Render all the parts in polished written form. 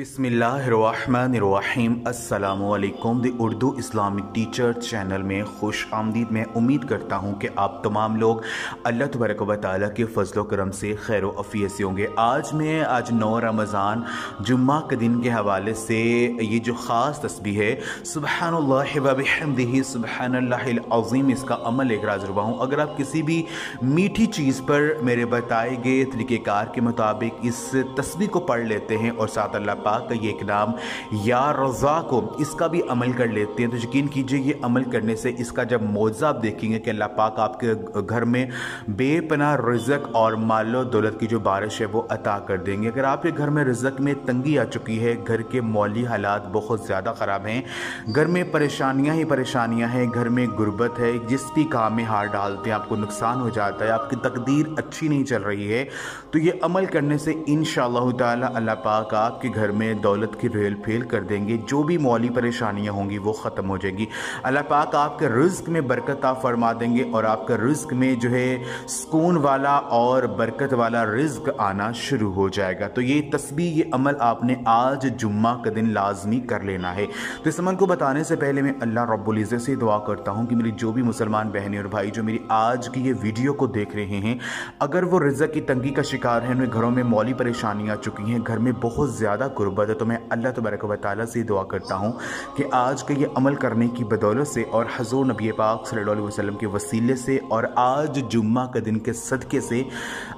बिस्मिल्लाहिर्रहमानिर्रहीम। अस्सलामुअलैकुम। The Urdu Islamic teacher channel में खुश आमदीद। मैं उम्मीद करता हूँ कि आप तमाम लोग अल्लाह तबारक व तआला के फजल करम से खैर अफ़ियत से होंगे। आज 9 रमज़ान जुम्मा के दिन के हवाले से ये जो ख़ास तस्बीह है सुब्हानल्लाहि व बिहम्दिही सुब्हानल्लाहिल अज़ीम, इसका अमल लेकर हाज़िर हुआ हूँ। अगर आप किसी भी मीठी चीज़ पर मेरे बताए गए तरीक़ेकार के मुताबिक इस तस्बीह को पढ़ लेते हैं और साथ अल्लाह का ये एक नाम या रज़ा को इसका भी अमल कर लेते हैं, तो यकीन कीजिए ये अमल करने से इसका जब मौज़ा आप देखेंगे कि अल्लाह पाक आपके घर में बेपनाह रिज़्क़ और मालो दौलत की जो बारिश है वो अता कर देंगे। अगर आपके घर में रिज़्क़ में तंगी आ चुकी है, घर के मौली हालात बहुत ज़्यादा ख़राब हैं, घर में परेशानियाँ ही परेशानियाँ हैं, घर में गुर्बत है, जिस भी काम में हाथ डालते हैं आपको नुकसान हो जाता है, आपकी तकदीर अच्छी नहीं चल रही है, तो ये अमल करने से इंशाअल्लाह ताला अल्लाह पाक आपके घर में दौलत की रेल फेल कर देंगे। जो भी मौली परेशानियां होंगी वो ख़त्म हो जाएगी। अल्लाह पाक आपके रिज़्क़ में बरकत फरमा देंगे और आपका रिज़्क़ में जो है सुकून वाला और बरकत वाला रिज़्क़ आना शुरू हो जाएगा। तो ये तस्बीह, ये अमल आपने आज जुम्मा का दिन लाजमी कर लेना है। तो इस अमल को बताने से पहले मैं अल्लाह रब्बुल इज़्ज़त से दुआ करता हूँ कि मेरी जो भी मुसलमान बहनें और भाई जो मेरी आज की ये वीडियो को देख रहे हैं, अगर वो रिज़्क़ की तंगी का शिकार हैं, उनके घरों में मौली परेशानियाँ आ चुकी हैं, घर में बहुत ज़्यादा गुर्बत है, तो मैं अल्लाह तबारक व तआला से दुआ करता हूँ कि आज के ये अमल करने की बदौलत से और हज़ूर नबी पाक सल्लल्लाहु अलैहि वसल्लम के वसीले से और आज जुम्मा के दिन के सदक़े से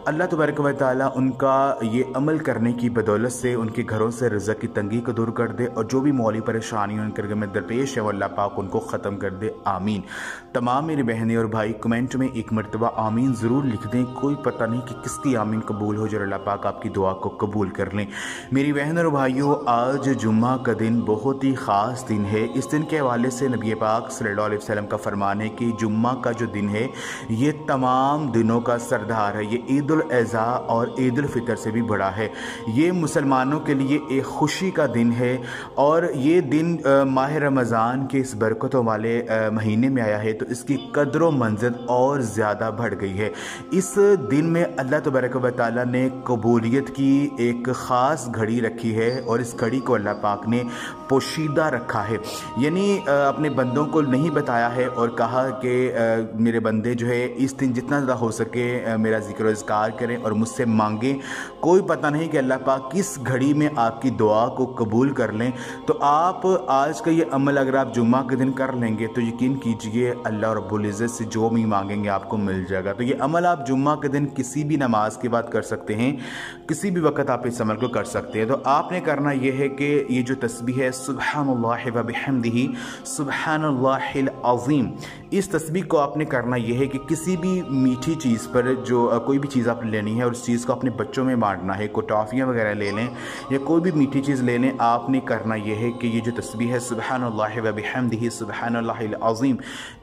अल्लाह तबारक व तआला उनका ये अमल करने की बदौलत से उनके घरों से रिज़्क़ की तंगी को दूर कर दे और जो भी मौली परेशानी उनके घर में दरपेश है वो अल्लाह पाक उनको ख़त्म कर दे। आमीन। तमाम मेरी बहनें और भाई कमेंट में एक मरतबा आमीन ज़रूर लिख दें। कोई पता नहीं कि किसकी आमीन कबूल हो, जो अल्लाह पाक आपकी दुआ को कबूल कर लें। मेरी बहन और भाइयों, आज जुम्मा का दिन बहुत ही ख़ास दिन है। इस दिन के हवाले से नबी पाक सल्लल्लाहु अलैहि वसल्लम का फरमान है कि जुम्मा का जो दिन है ये तमाम दिनों का सरदार है। ये ईद उल अज़हा और ईद उल फितर से भी बड़ा है। ये मुसलमानों के लिए एक खुशी का दिन है और ये दिन माह रमज़ान के इस बरकतों वाले महीने में आया है, तो इसकी कदर व मंज़िल और ज़्यादा बढ़ गई है। इस दिन में अल्लाह तबारक व तआला ने कबूलियत की एक ख़ास घड़ी रखी है और इस घड़ी को अल्लाह पाक ने पोशीदा रखा है, यानी अपने बंदों को नहीं बताया है और कहा कि मेरे बंदे जो है इस दिन जितना ज़्यादा हो सके मेरा ज़िक्र इज़कार करें और मुझसे मांगें। कोई पता नहीं कि अल्लाह पाक किस घड़ी में आपकी दुआ को कबूल कर लें। तो आप आज का ये अमल अगर आप जुम्मा के दिन कर लेंगे तो यकीन कीजिए अल्लाह रब्बुल इज़्ज़त से जो भी मांगेंगे आपको मिल जाएगा। तो ये अमल आप जुम्मा के दिन किसी भी नमाज के बाद कर सकते हैं, किसी भी वक्त आप इस अमल को कर सकते हैं। तो आपने करना यह है कि ये जो तस्बीह है सुब्हानल्लाहि व बिहम्दिही सुब्हानल्लाहिल अज़ीम, इस तस्बीह को आपने करना यह है कि किसी भी मीठी चीज़ पर जो कोई भी चीज़ आपने लेनी है और उस चीज़ को अपने बच्चों में बांटना है, कोई टॉफ़ियाँ वगैरह ले लें या कोई भी मीठी चीज़ ले लें। आपने करना यह है कि ये जो तस्बीह है सुब्हानल्लाहि व बिहम्दिही सुब्हानल्लाहिल अज़ीम,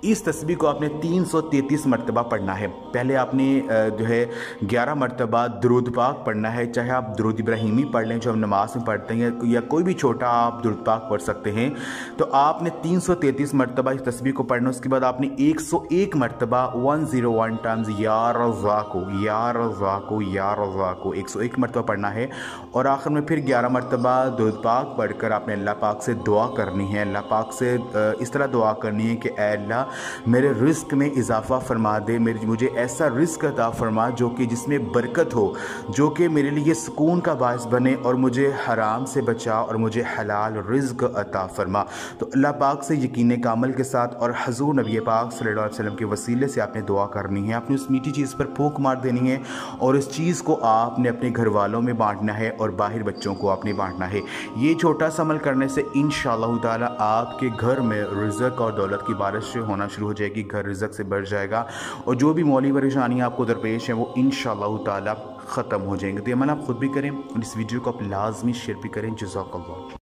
इस तस्बीह को आपने 333 मरतबा पढ़ना है। पहले आपने जो है 11 मरतबा दुरूद पाक पढ़ना है, चाहे आप दुरूद इब्राहिमी पढ़ लें जो हम नमाज में पढ़ते हैं या कोई भी छोटा आप दुरूद पाक पढ़ सकते हैं। तो आपने 333 मरतबा इस तस्बीह को पढ़ना। उसके बाद आपने 101 मरतबा 101 टाइम्स या रज़ा को या रज़ा को या रज़ा को 101 मरतबा पढ़ना है और आखिर में फिर 11 मरतबा दुरूद पाक पढ़कर आपने अल्लाह पाक से दुआ करनी है। अल्लाह पाक से इस तरह दुआ करनी है कि ऐ अल्लाह मेरे रिज़्क़ में इजाफ़ा फरमा दे, मुझे ऐसा रिज़्क़ अता फरमा जो कि जिसमें बरकत हो, जो कि मेरे लिए सुकून का बायस बने और मुझे हराम से बचा और मुझे हलाल रिज़्क़ अता फरमा। तो अल्लाह पाक से यकीन कामिल के साथ और हज़ूर नबी पाक सल्लल्लाहु अलैहि वसल्लम के वसीले से आपने दुआ करनी है। आपने उस मीठी चीज़ पर फूंक मार देनी है और इस चीज़ को आपने अपने घर वालों में बांटना है और बाहर बच्चों को आपने बांटना है। ये छोटा सा अमल करने से इंशाअल्लाह ताला आपके घर में रिज़्क़ और दौलत की बारिश होना शुरू हो जाएगी, घर रिज़्क़ से बढ़ जाएगा और जो भी मौली परेशानियाँ आपको दरपेश हैं वो इंशाअल्लाह ताला ख़त्म हो जाएंगे। तो ये अमल आप खुद भी करें और इस वीडियो को आप लाजमी शेयर भी करें। जज़ाकल्लाह।